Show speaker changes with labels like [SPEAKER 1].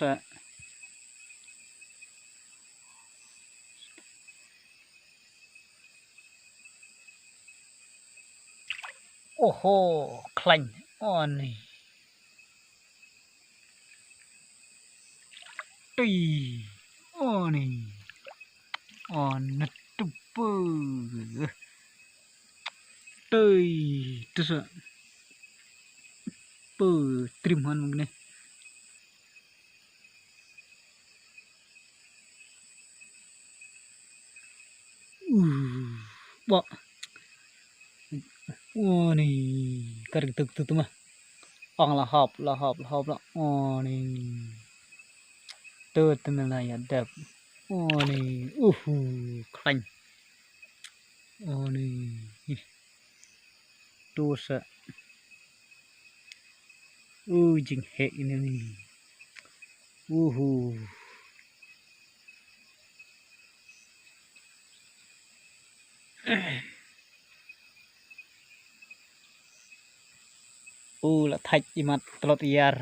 [SPEAKER 1] sa oho klañ oni oni on tupu terus trimhan begini wah nih karik tuk mah ang lahap lah nih tuh temen ya dap nih klañ nih dosa jing he ini nih là thạch mặt lọt yar